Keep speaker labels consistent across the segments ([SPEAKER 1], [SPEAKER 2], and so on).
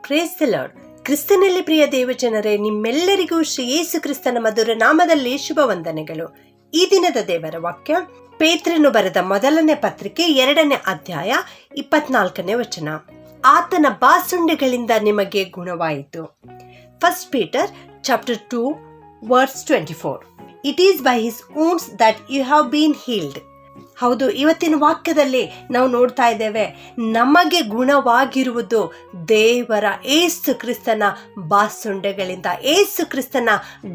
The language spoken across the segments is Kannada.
[SPEAKER 1] Praise the lord. ಕ್ರಿಸ್ತನಲ್ಲಿ ಪ್ರಿಯ ದೇವಜನರೇ, ನಿಮ್ಮೆಲ್ಲರಿಗೂ ಶ್ರೀ ಯೇಸು ಕ್ರಿಸ್ತನ ಮಧುರ ನಾಮದಲ್ಲಿ ಶುಭ ವಂದನೆಗಳು. ಈ ದಿನದ ದೇವರ ವಾಕ್ಯ ಪೇತ್ರನು ಬರೆದ ಮೊದಲನೇ ಪತ್ರಿಕೆ 2ನೇ ಅಧ್ಯಾಯ 24ನೇ ವಚನ. ಆತನ ಬಾಸುಂಡೆಗಳಿಂದ ನಿಮಗೆ ಗುಣವಾಯಿತು. First Peter chapter 2 verse 24. It is by his wounds that you have been healed. ಹೌದು, ಇವತ್ತಿನ ವಾಕ್ಯದಲ್ಲಿ ನಾವು ನೋಡ್ತಾ ಇದ್ದೇವೆ, ನಮಗೆ ಗುಣವಾಗಿರುವುದು ದೇವರ ಏಸು ಕ್ರಿಸ್ತನ ಬಾಸುಂಡೆಗಳಿಂದ, ಏಸು ಕ್ರಿಸ್ತನ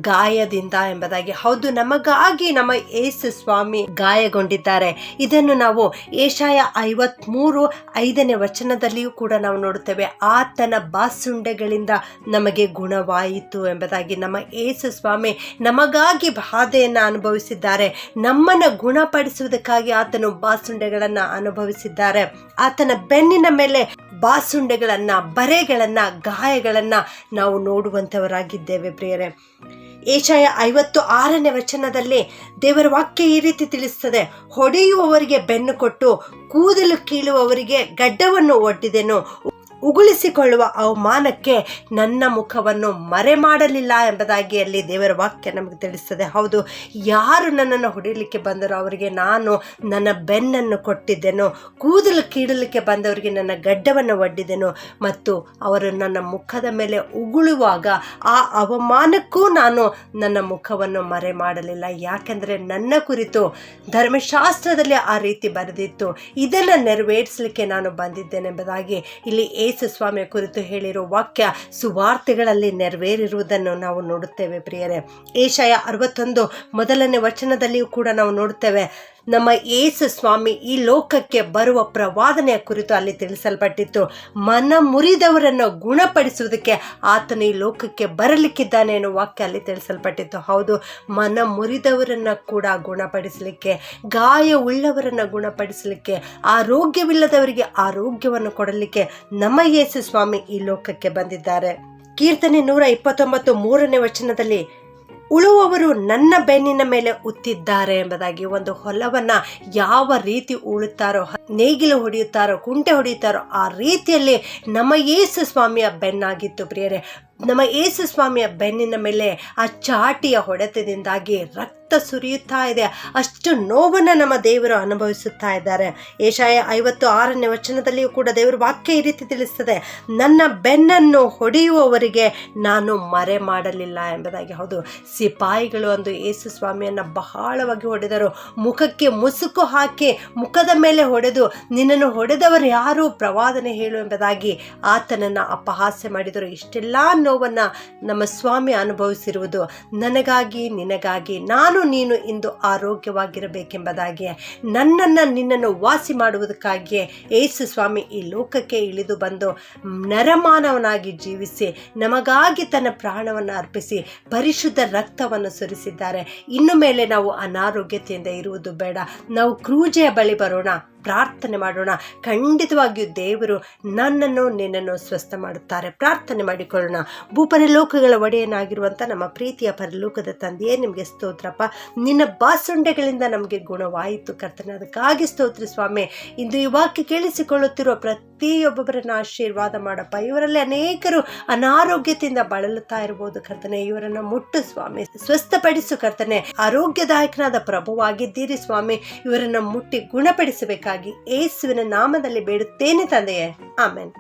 [SPEAKER 1] ಗಾಯದಿಂದ ಎಂಬುದಾಗಿ. ಹೌದು, ನಮಗಾಗಿ ನಮ್ಮ ಏಸು ಸ್ವಾಮಿ ಗಾಯಗೊಂಡಿದ್ದಾರೆ. ಇದನ್ನು ನಾವು ಯೆಶಾಯ 53:5ನೇ ವಚನದಲ್ಲಿಯೂ ಕೂಡ ನಾವು ನೋಡುತ್ತೇವೆ. ಆತನ ಬಾಸುಂಡೆಗಳಿಂದ ನಮಗೆ ಗುಣವಾಯಿತು ಎಂಬುದಾಗಿ. ನಮ್ಮ ಏಸು ಸ್ವಾಮಿ ನಮಗಾಗಿ ಬಾಧೆಯನ್ನು ಅನುಭವಿಸಿದ್ದಾರೆ. ನಮ್ಮನ್ನು ಗುಣಪಡಿಸುವುದಕ್ಕಾಗಿ ಆತನು ಬಾಸುಂಡೆಗಳನ್ನ ಅನುಭವಿಸಿದ್ದಾರೆ. ಆತನ ಬೆನ್ನಿನ ಮೇಲೆ ಬಾಸುಂಡೆಗಳನ್ನ, ಬರೆಗಳನ್ನ, ಗಾಯಗಳನ್ನ ನಾವು ನೋಡುವಂತವರಾಗಿದ್ದೇವೆ ಪ್ರಿಯರೇ. ಯೆಶಾಯ 56ನೇ ವಚನದಲ್ಲಿ ದೇವರ ವಾಕ್ಯ ಈ ರೀತಿ ತಿಳಿಸ್ತದೆ: ಹೊಡೆಯುವವರಿಗೆ ಬೆನ್ನು ಕೊಟ್ಟು ಕೂದಲು ಕೀಳುವವರಿಗೆ ಗಡ್ಡವನ್ನು ಒಡ್ಡಿದೆನು, ಉಗುಳಿಸಿಕೊಳ್ಳುವ ಅವಮಾನಕ್ಕೆ ನನ್ನ ಮುಖವನ್ನು ಮರೆ ಮಾಡಲಿಲ್ಲ ಎಂಬುದಾಗಿ ಅಲ್ಲಿ ದೇವರ ವಾಕ್ಯ ನಮಗೆ ತಿಳಿಸ್ತದೆ. ಹೌದು, ಯಾರು ನನ್ನನ್ನು ಹೊಡೆಯಲಿಕ್ಕೆ ಬಂದರೋ ಅವರಿಗೆ ನಾನು ನನ್ನ ಬೆನ್ನನ್ನು ಕೊಟ್ಟಿದ್ದೆನು, ಕೂದಲು ಕೀಳಲಿಕ್ಕೆ ಬಂದವರಿಗೆ ನನ್ನ ಗಡ್ಡವನ್ನು ಒಡ್ಡಿದೆನು, ಮತ್ತು ಅವರು ನನ್ನ ಮುಖದ ಮೇಲೆ ಉಗುಳುವಾಗ ಆ ಅವಮಾನಕ್ಕೂ ನಾನು ನನ್ನ ಮುಖವನ್ನು ಮರೆ ಮಾಡಲಿಲ್ಲ. ಯಾಕೆಂದರೆ ನನ್ನ ಕುರಿತು ಧರ್ಮಶಾಸ್ತ್ರದಲ್ಲಿ ಆ ರೀತಿ ಬರೆದಿತ್ತು. ಇದನ್ನು ನೆರವೇರಿಸಲಿಕ್ಕೆ ನಾನು ಬಂದಿದ್ದೇನೆಂಬುದಾಗಿ ಇಲ್ಲಿ ಯೇಸು ಸ್ವಾಮಿಯ ಕುರಿತು ಹೇಳಿರೋ ವಾಕ್ಯ ಸುವಾರ್ತೆಗಳಲ್ಲಿ ನೆರವೇರಿರುವುದನ್ನು ನಾವು ನೋಡುತ್ತೇವೆ ಪ್ರಿಯರೇ. ಯೆಶಾಯ 61 ಮೊದಲನೇ ವಚನದಲ್ಲಿಯೂ ಕೂಡ ನಾವು ನೋಡುತ್ತೇವೆ. ನಮ್ಮ ಯೇಸು ಸ್ವಾಮಿ ಈ ಲೋಕಕ್ಕೆ ಬರುವ ಪ್ರವಾದನೆಯ ಕುರಿತು ಅಲ್ಲಿ ತಿಳಿಸಲ್ಪಟ್ಟಿತ್ತು. ಮನ ಮುರಿದವರನ್ನು ಗುಣಪಡಿಸುವುದಕ್ಕೆ ಆತನು ಈ ಲೋಕಕ್ಕೆ ಬರಲಿಕ್ಕಿದ್ದಾನೆ ಎನ್ನುವ ವಾಕ್ಯ ಅಲ್ಲಿ ತಿಳಿಸಲ್ಪಟ್ಟಿತ್ತು. ಹೌದು, ಮನ ಮುರಿದವರನ್ನು ಕೂಡ ಗುಣಪಡಿಸಲಿಕ್ಕೆ, ಗಾಯ ಉಳ್ಳವರನ್ನು ಗುಣಪಡಿಸಲಿಕ್ಕೆ, ಆರೋಗ್ಯವಿಲ್ಲದವರಿಗೆ ಆರೋಗ್ಯವನ್ನು ಕೊಡಲಿಕ್ಕೆ ನಮ್ಮ ಯೇಸು ಸ್ವಾಮಿ ಈ ಲೋಕಕ್ಕೆ ಬಂದಿದ್ದಾರೆ. ಕೀರ್ತನೆ 129:3ನೇ ವಚನದಲ್ಲಿ ಉಳುವವರು ನನ್ನ ಬೆನ್ನಿನ ಮೇಲೆ ಉತ್ತಿದ್ದಾರೆ ಎಂಬುದಾಗಿ. ಒಂದು ಹೊಲವನ್ನ ಯಾವ ರೀತಿ ಉಳುತ್ತಾರೋ, ನೇಗಿಲು ಹೊಡೆಯುತ್ತಾರೋ, ಕುಂಟೆ ಹೊಡೆಯುತ್ತಾರೋ ಆ ರೀತಿಯಲ್ಲಿ ನಮ್ಮ ಯೇಸು ಸ್ವಾಮಿಯ ಬೆನ್ನಾಗಿತ್ತು ಪ್ರಿಯರೇ. ನಮ್ಮ ಯೇಸು ಸ್ವಾಮಿಯ ಬೆನ್ನಿನ ಮೇಲೆ ಆ ಚಾಟಿಯ ಹೊಡೆತದಿಂದಾಗಿ ರಕ್ತ ಸುರಿಯುತ್ತಾ ಇದೆ. ಅಷ್ಟು ನೋವನ್ನು ನಮ್ಮ ದೇವರು ಅನುಭವಿಸುತ್ತಾ ಇದ್ದಾರೆ. ಯೆಶಾಯ 56ನೇ ವಚನದಲ್ಲಿಯೂ ಕೂಡ ದೇವರ ವಾಕ್ಯ ಈ ರೀತಿ ತಿಳಿಸ್ತದೆ: ನನ್ನ ಬೆನ್ನನ್ನು ಹೊಡೆಯುವವರಿಗೆ ನಾನು ಮರೆ ಮಾಡಲಿಲ್ಲ ಎಂಬುದಾಗಿ. ಹೌದು, ಸಿಪಾಯಿಗಳು ಒಂದು ಯೇಸು ಸ್ವಾಮಿಯನ್ನು ಬಹಳವಾಗಿ ಹೊಡೆದರು. ಮುಖಕ್ಕೆ ಮುಸುಕು ಹಾಕಿ ಮುಖದ ಮೇಲೆ ಹೊಡೆದು, ನಿನ್ನನ್ನು ಹೊಡೆದವರು ಯಾರು, ಪ್ರವಾದನೆ ಹೇಳು ಎಂಬುದಾಗಿ ಆತನನ್ನು ಅಪಹಾಸ್ಯ ಮಾಡಿದರು. ಇಷ್ಟೆಲ್ಲ ನೋವನ್ನು ನಮ್ಮ ಸ್ವಾಮಿ ಅನುಭವಿಸಿರುವುದು ನನಗಾಗಿ, ನಿನಗಾಗಿ, ನಾನು ನೀನು ಇಂದು ಆರೋಗ್ಯವಾಗಿರಬೇಕೆಂಬುದಾಗಿ, ನನ್ನನ್ನು ನಿನ್ನನ್ನು ವಾಸಿ ಮಾಡುವುದಕ್ಕಾಗಿಯೇ ಯೇಸು ಸ್ವಾಮಿ ಈ ಲೋಕಕ್ಕೆ ಇಳಿದು ಬಂದು ನರಮಾನವನಾಗಿ ಜೀವಿಸಿ ನಮಗಾಗಿ ತನ್ನ ಪ್ರಾಣವನ್ನು ಅರ್ಪಿಸಿ ಪರಿಶುದ್ಧ ರಕ್ತವನ್ನು ಸುರಿಸಿದ್ದಾರೆ. ಇನ್ನು ಮೇಲೆ ನಾವು ಅನಾರೋಗ್ಯತೆಯಿಂದ ಇರುವುದು ಬೇಡ. ನಾವು ಕ್ರೂಜೆಯ ಬಳಿ ಬರೋಣ, ಪ್ರಾರ್ಥನೆ ಮಾಡೋಣ. ಖಂಡಿತವಾಗಿಯೂ ದೇವರು ನನ್ನನ್ನು ನಿನ್ನನ್ನು ಸ್ವಸ್ಥ ಮಾಡುತ್ತಾರೆ. ಪ್ರಾರ್ಥನೆ ಮಾಡಿಕೊಳ್ಳೋಣ. ಭೂಪರಲೋಕಗಳ ಒಡೆಯನಾಗಿರುವಂಥ ನಮ್ಮ ಪ್ರೀತಿಯ ಪರಲೋಕದ ತಂದೆಯೇ, ನಿಮಗೆ ಸ್ತೋತ್ರಪ್ಪ. ನಿನ್ನ ಬಾಸುಂಡೆಗಳಿಂದ ನಮಗೆ ಗುಣವಾಯಿತು ಕರ್ತನೆ, ಅದಕ್ಕಾಗಿ ಸ್ತೋತ್ರ ಸ್ವಾಮಿ. ಇಂದು ಈ ವಾಕ್ಯ ಕೇಳಿಸಿಕೊಳ್ಳುತ್ತಿರುವ ಪ್ರತಿಯೊಬ್ಬೊಬ್ಬರನ್ನು ಆಶೀರ್ವಾದ ಮಾಡಪ್ಪ. ಇವರಲ್ಲಿ ಅನೇಕರು ಅನಾರೋಗ್ಯತೆಯಿಂದ ಬಳಲುತ್ತಾ ಇರಬಹುದು ಕರ್ತನೆ, ಇವರನ್ನು ಮುಟ್ಟು ಸ್ವಾಮಿ, ಸ್ವಸ್ಥಪಡಿಸು ಕರ್ತನೆ. ಆರೋಗ್ಯದಾಯಕನಾದ ಪ್ರಭುವಾಗಿದ್ದೀರಿ ಸ್ವಾಮಿ. ಇವರನ್ನು ಮುಟ್ಟಿ ಗುಣಪಡಿಸಬೇಕಾಗಿ ಯೇಸುವಿನ ನಾಮದಲ್ಲಿ ಬೇಡುತ್ತೇನೆ ತಂದೆಯೇ, ಆಮೆನ್.